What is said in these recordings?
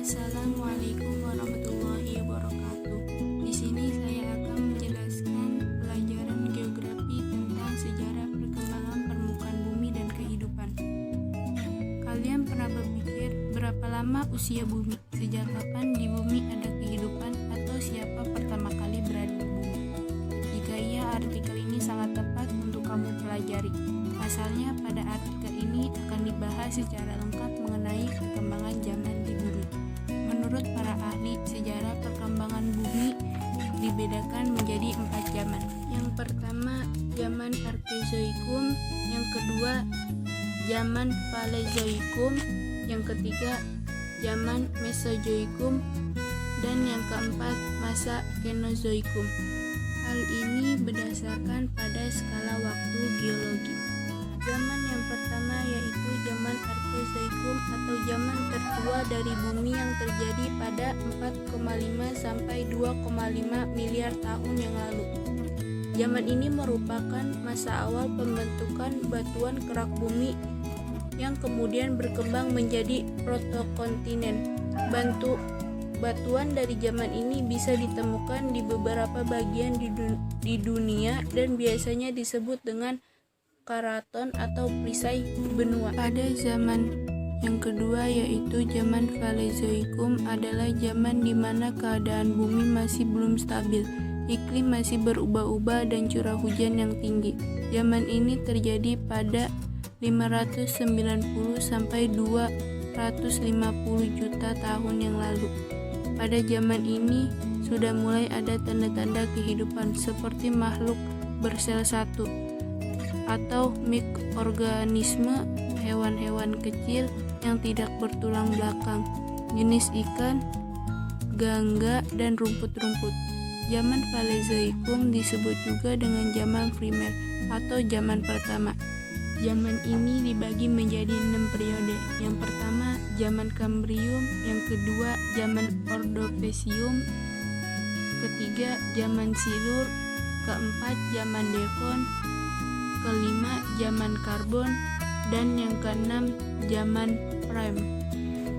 Assalamualaikum warahmatullahi wabarakatuh. Di sini saya akan menjelaskan pelajaran geografi tentang sejarah perkembangan permukaan bumi dan kehidupan. Kalian pernah berpikir berapa lama usia bumi? Sejak kapan di bumi ada kehidupan atau siapa pertama kali berada di bumi? Jika iya, artikel ini sangat tepat untuk kamu pelajari. Pasalnya pada artikel ini akan dibahas secara lengkap mengenai perkembangan zaman di bumi. Menurut para ahli, sejarah perkembangan bumi dibedakan menjadi 4 zaman. Yang pertama, zaman Arkeozoikum, yang kedua, zaman Paleozoikum, yang ketiga, zaman Mesozoikum, dan yang keempat, masa Kenozoikum. Hal ini berdasarkan pada skala waktu geologi. Zaman yang pertama yaitu zaman Arkeozoikum atau zaman tertua dari bumi yang terjadi pada 4,5 sampai 2,5 miliar tahun yang lalu. Zaman ini merupakan masa awal pembentukan batuan kerak bumi yang kemudian berkembang menjadi protokontinen. Batuan dari zaman ini bisa ditemukan di beberapa bagian di dunia dan biasanya disebut dengan karaton atau perisai benua. Pada zaman yang kedua yaitu zaman Paleozoikum adalah zaman di mana keadaan bumi masih belum stabil, iklim masih berubah-ubah dan curah hujan yang tinggi. Zaman ini terjadi pada 590 sampai 250 juta tahun yang lalu. Pada zaman ini sudah mulai ada tanda-tanda kehidupan seperti makhluk bersel satu atau mikroorganisme, hewan-hewan kecil yang tidak bertulang belakang, jenis ikan, gangga, dan rumput-rumput. Zaman Paleozoikum disebut juga dengan zaman primer atau zaman pertama. Zaman ini dibagi menjadi 6 periode. Yang pertama, zaman Kambrium, yang kedua, zaman Ordovisium, ketiga, zaman Silur, keempat, zaman Devon, kelima, zaman Karbon, dan yang keenam, zaman Prime.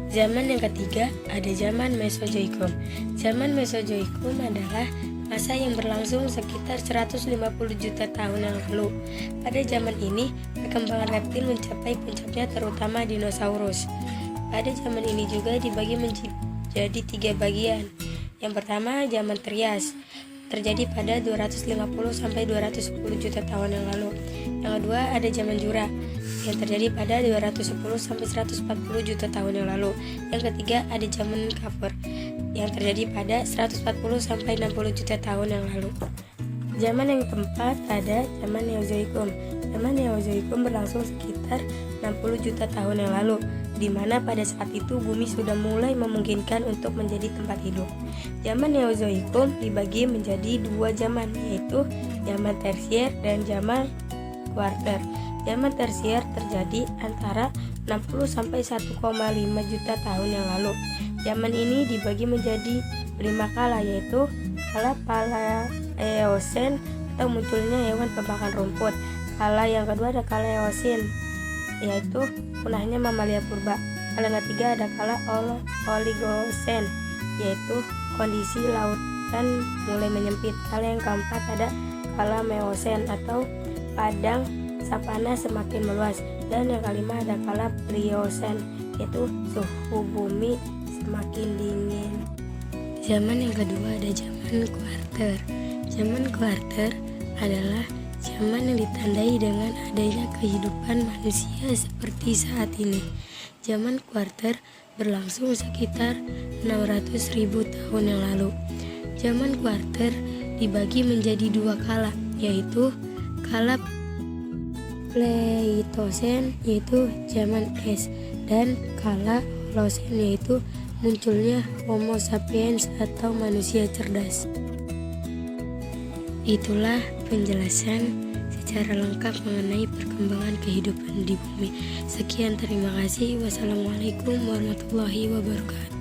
Zaman yang ketiga ada zaman Mesozoikum. Zaman Mesozoikum adalah masa yang berlangsung sekitar 150 juta tahun yang lalu. Pada zaman ini, perkembangan reptil mencapai puncaknya, terutama dinosaurus. Pada zaman ini juga dibagi menjadi 3 bagian. Yang pertama, zaman Trias, terjadi pada 250 sampai 210 juta tahun yang lalu. Yang kedua ada zaman Jura yang terjadi pada 210 sampai 140 juta tahun yang lalu. Yang ketiga ada zaman Kapur yang terjadi pada 140 sampai 60 juta tahun yang lalu. Zaman yang keempat ada zaman Neozoikum. Zaman Neozoikum berlangsung sekitar 60 juta tahun yang lalu, di mana pada saat itu bumi sudah mulai memungkinkan untuk menjadi tempat hidup. Zaman Neozoikum dibagi menjadi 2 zaman, yaitu zaman Tersier dan zaman Kuarter. Zaman Tersier terjadi antara 60 sampai 1,5 juta tahun yang lalu. Zaman ini dibagi menjadi 5 kala, yaitu kala Paleosen atau munculnya hewan pemakan rumput. Kala yang kedua ada kala Eosin, yaitu punahnya mamalia purba. Kala yang ketiga ada kala Oligosen, yaitu kondisi lautan mulai menyempit. Kala yang keempat ada kala Meosen atau padang savana semakin meluas. Dan yang kelima ada kala Pliosen, yaitu suhu bumi semakin dingin. Zaman yang kedua ada zaman Kuarter. Zaman Kuarter adalah zaman yang ditandai dengan adanya kehidupan manusia seperti saat ini. Zaman Kuarter berlangsung sekitar 600.000 tahun yang lalu. Zaman Kuarter dibagi menjadi 2 kala, yaitu kala Pleistocene, yaitu zaman es, dan kala Holosen, yaitu munculnya Homo sapiens atau manusia cerdas. Itulah penjelasan secara lengkap mengenai perkembangan kehidupan di bumi. Sekian, terima kasih. Wassalamualaikum warahmatullahi wabarakatuh.